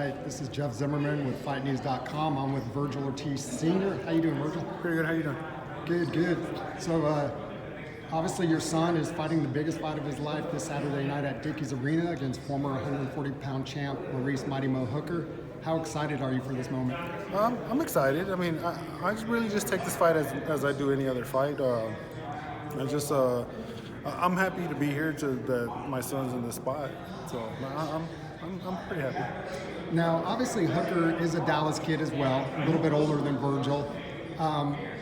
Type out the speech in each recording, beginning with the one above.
fight. This is Jeff Zimmerman with FightNews.com. I'm with Vergil Ortiz Sr. How you doing, Vergil? Pretty good. How you doing? Good, good. So, obviously your son is fighting the biggest fight of his life this Saturday night at Dickies Arena against former 140-pound champ Maurice Mighty Mo Hooker. How excited are you for this moment? I'm excited. I mean, I really just take this fight as I do any other fight. I'm happy to be here that my son's in this spot. So I'm pretty happy. Now, obviously Hooker is a Dallas kid as well, a little bit older than Vergil.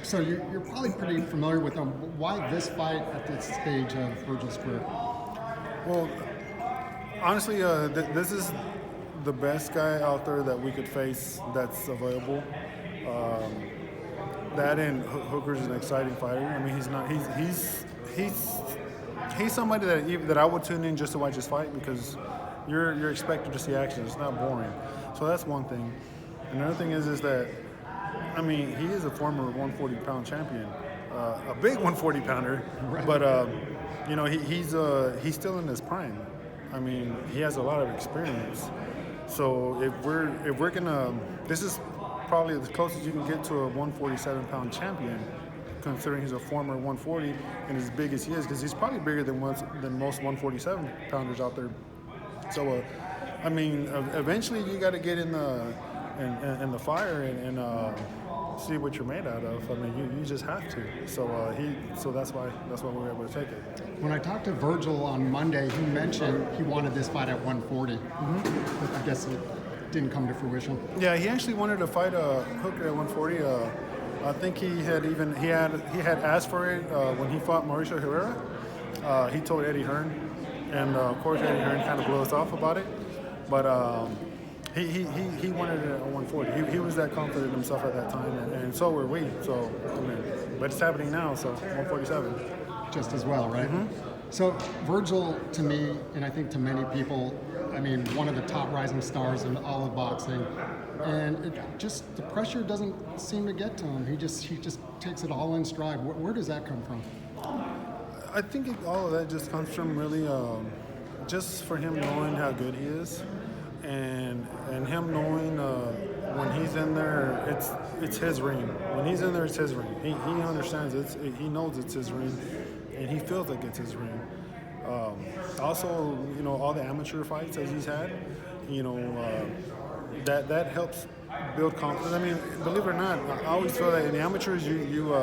So you're probably pretty familiar with him. Why this fight at this stage of Vergil's career? Well, honestly, this is the best guy out there that we could face that's available. That and Hooker's an exciting fighter. I mean, he's somebody that I would tune in just to watch his fight because you're expected to see action. It's not boring. So that's one thing. Another thing is that, I mean, he is a former 140-pound champion, a big 140-pounder, right. But you know, he's still in his prime. I mean, he has a lot of experience. So if we're gonna, this is probably the closest you can get to a 147-pound champion, considering he's a former 140 and as big as he is, because he's probably bigger than most 147-pounders out there. So, I mean, eventually you got to get in the fire and see what you're made out of. I mean, you just have to. So that's why we were able to take it. When I talked to Vergil on Monday, he mentioned he wanted this fight at 140. Mm-hmm. But I guess it didn't come to fruition. Yeah, he actually wanted to fight Hooker at 140. I think he had asked for it when he fought Mauricio Herrera. He told Eddie Hearn, and of course Eddie Hearn kind of blew us off about it. But he wanted it at 140. He was that confident in himself at that time, and so were we. So I mean, but it's happening now. So 147, just as well, right? Mm-hmm. So Vergil, to me, and I think to many people, I mean, one of the top rising stars in all of boxing, and the pressure doesn't seem to get to him. He just takes it all in stride. Where does that come from? I think all of that just comes from really just for him knowing how good he is, and him knowing when he's in there, it's his ring. When he's in there, it's his ring. He understands he knows it's his ring, and he feels like it's his ring. Also, you know, all the amateur fights that he's had, you know, that helps build confidence. I mean, believe it or not, I always feel that in the amateurs, you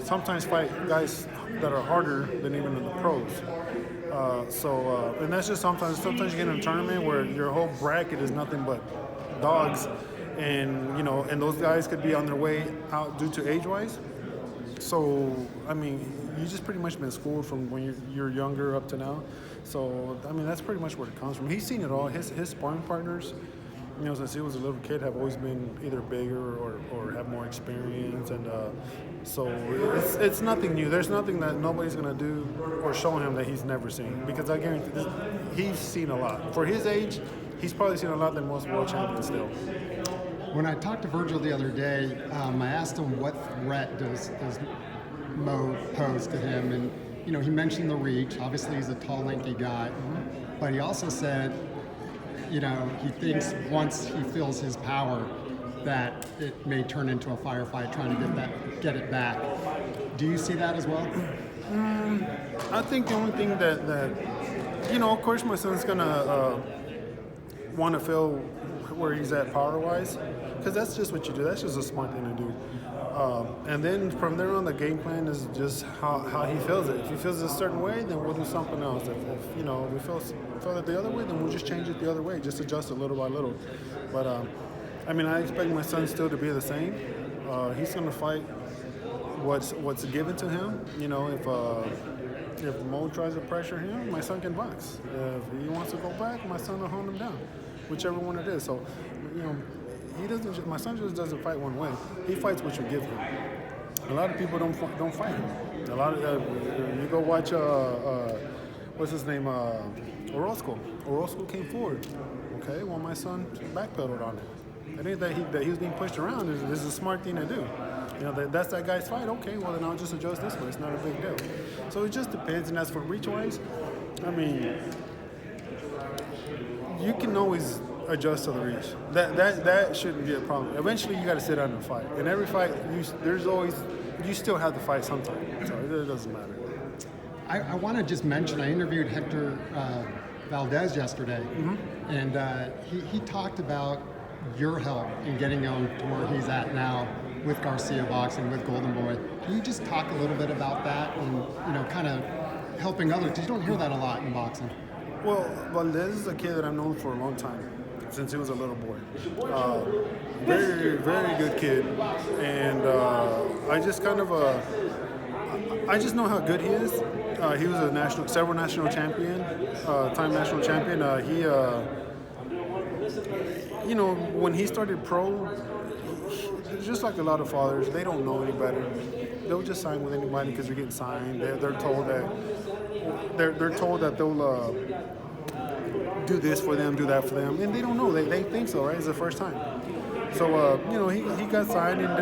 sometimes fight guys that are harder than even in the pros. And that's just sometimes you get in a tournament where your whole bracket is nothing but dogs, and you know, and those guys could be on their way out due to age-wise. So, I mean, you just pretty much been schooled from when you're younger up to now. So, I mean, that's pretty much where it comes from. He's seen it all. His sparring partners, you know, since he was a little kid, have always been either bigger or have more experience, and so it's nothing new. There's nothing that nobody's gonna do or show him that he's never seen, because I guarantee he's seen a lot. For his age, he's probably seen a lot than most world champions still. When I talked to Vergil the other day, I asked him what threat does Mo pose to him, and you know, he mentioned the reach. Obviously, he's a tall, lanky guy, but he also said, you know, he thinks once he feels his power, that it may turn into a firefight trying to get it back. Do you see that as well? I think the only thing that you know, of course, my son's gonna want to feel where he's at power-wise, because that's just what you do. That's just a smart thing to do. And then from there on, the game plan is just how he feels it. If he feels it a certain way, then we'll do something else. If you know, we feel it the other way, then we'll just change it the other way, just adjust it little by little. But I mean, I expect my son still to be the same. He's going to fight what's given to him. You know, if Mo tries to pressure him, my son can box. If he wants to go back, my son will hunt him down, whichever one it is. So, you know, my son just doesn't fight one way. He fights what you give him. A lot of people don't fight him. A lot of you go watch what's his name, Orozco. Orozco came forward. Okay, well, my son backpedaled on it. I think that he was being pushed around is a smart thing to do. You know, that's that guy's fight. Okay, well, then I'll just adjust this way. It's not a big deal. So it just depends. And as for reach-wise, I mean, you can always adjust to the reach. That shouldn't be a problem. Eventually, you got to sit down and fight. In every fight, you still have to fight sometime. So it doesn't matter. I want to just mention, I interviewed Hector Valdez yesterday, and he talked about your help in getting him to where he's at now with Garcia Boxing, with Golden Boy. Can you just talk a little bit about that and, kind of helping others? Because you don't hear that a lot in boxing. Well, Valdez is a kid that I've known for a long time, since he was a little boy. Very, very good kid. And I just kind of, I just know how good he is. He was a several national champion, time national champion. When he started pro, just like a lot of fathers, they don't know any better. They'll just sign with anybody because they're getting signed. They're told that they'll do this for them, do that for them, and they don't know. They think so, right? It's the first time. So he got signed, and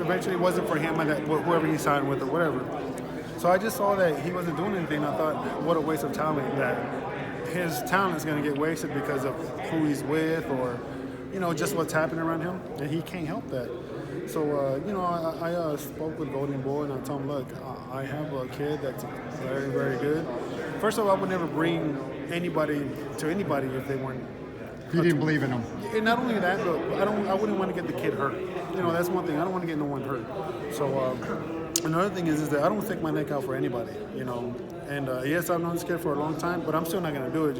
eventually it wasn't for him and whoever he signed with or whatever. So I just saw that he wasn't doing anything. I thought, what a waste of talent, that his talent is going to get wasted because of who he's with or, just what's happening around him. And he can't help that. So, I spoke with Golden Boy and I told him, look, I have a kid that's very, very good. First of all, I would never bring anybody to anybody if they weren't. You didn't believe in him. And not only that, but I wouldn't want to get the kid hurt. That's one thing. I don't want to get no one hurt. So, another thing is that I don't stick my neck out for anybody, And yes, I've known this kid for a long time, but I'm still not going to do it,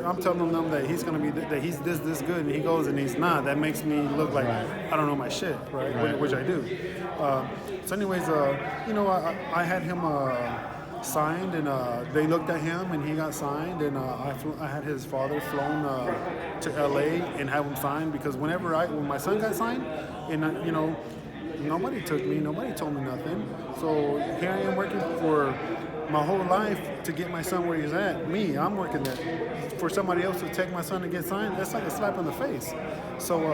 I'm telling them that he's going to be, that he's this good, and he goes and he's not. That makes me look like I don't know my shit, right? Which I do. So anyways, I had him signed, and they looked at him, and he got signed, and I had his father flown to LA and have him signed, because when my son got signed, and nobody took me, nobody told me nothing. So here I am working for my whole life to get my son where he's at. I'm working there. For somebody else to take my son and get signed, that's like a slap in the face. So,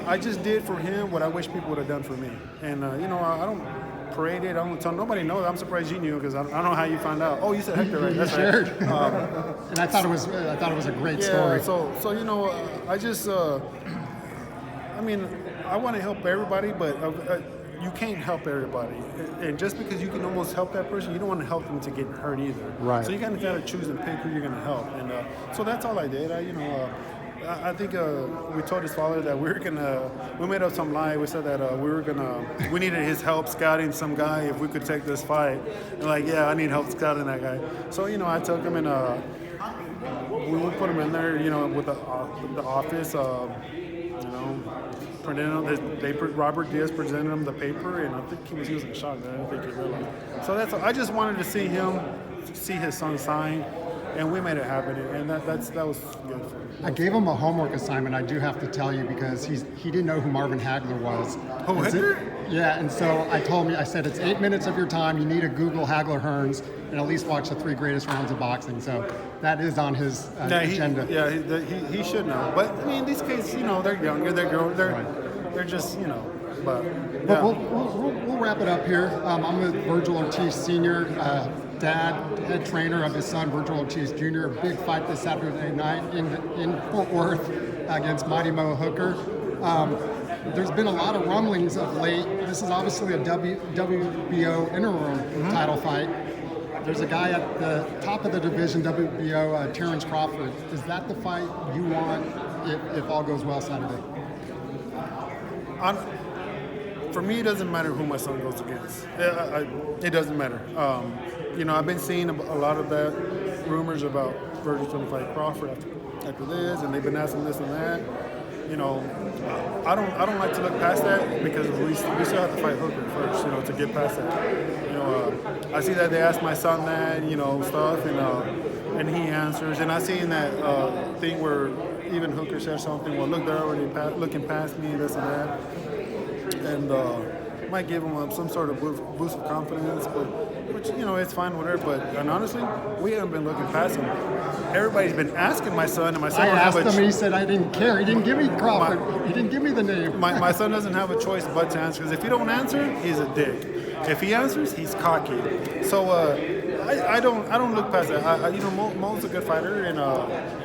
I just did for him what I wish people would have done for me. And, I don't parade it. I don't tell nobody knows. I'm surprised you knew, because I don't know how you found out. Oh, you said Hector, right? That's shared. Right. And I thought it was a great story. So I just, I want to help everybody, but you can't help everybody. And just because you can almost help that person, you don't want to help them to get hurt either. Right. So you kind of got to choose and pick who you're going to help. And so that's all I did. I think we told his father that we made up some lie. We said that we needed his help scouting some guy if we could take this fight. And yeah, I need help scouting that guy. So, I took him and we put him in there, with the office, Robert Diaz presented him the paper, and I think he was in shock. I don't think he realized. So I just wanted to see his son sign, and we made it happen, and that was good for him. I gave him a homework assignment, I do have to tell you, because he didn't know who Marvin Hagler was. Oh, Hagler? Yeah, and so I said, it's 8 minutes of your time. You need to Google Hagler Hearns and at least watch the 3 greatest rounds of boxing. So that is on his agenda. He should know. But these kids, they're younger, they're just, But we'll wrap it up here. I'm with Vergil Ortiz Sr., head trainer of his son, Vergil Ortiz Jr. A big fight this Saturday night in Fort Worth against Mighty Mo Hooker. There's been a lot of rumblings of late. This is obviously a WBO interim title fight. There's a guy at the top of the division, WBO, Terrence Crawford. Is that the fight you want if all goes well Saturday? For me, it doesn't matter who my son goes against. It doesn't matter. I've been seeing a lot of that rumors about Vergil's going to fight Crawford after this, and they've been asking this and that. I don't like to look past that, because we still have to fight Hooker first, to get past that. I see that they ask my son that, stuff, and he answers, and I seen that thing where even Hooker says something. Well, look, they're already looking past me, this and that, and might give him some sort of boost of confidence, but which it's fine, whatever. But honestly, we haven't been looking past him. Everybody's been asking my son, and my son. I asked him, and he said I didn't care. He didn't give me Crawford. He didn't give me the name. My son doesn't have a choice but to answer, because if he don't answer, he's a dick. If he answers, he's cocky. So I don't look past that. You know, Mo's a good fighter, and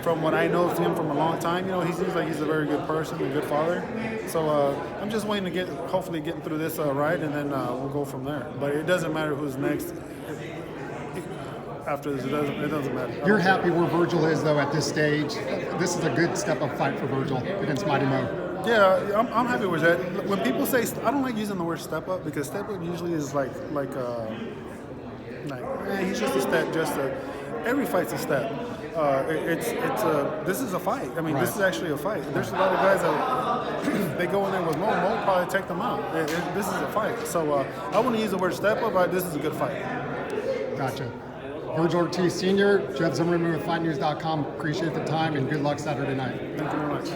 from what I know of him from a long time, you know, he seems like he's a very good person, a good father. So I'm just waiting to hopefully getting through this ride, and then we'll go from there. But it doesn't matter who's next. After this, it doesn't matter. You're happy where Vergil is, though, at this stage. This is a good step-up fight for Vergil against Mighty Mo. Yeah, I'm happy with that. When people say, I don't like using the word step up because step up usually is like he's just a step. Every fight's a step. This is a fight. I mean, right. This is actually a fight. There's a lot of guys that they go in there with Mo will probably take them out. This is a fight. So I wouldn't use the word step up, but this is a good fight. Gotcha. Vergil Ortiz Sr., Jeff Zimmerman with FightNews.com. Appreciate the time and good luck Saturday night. Thank you very much.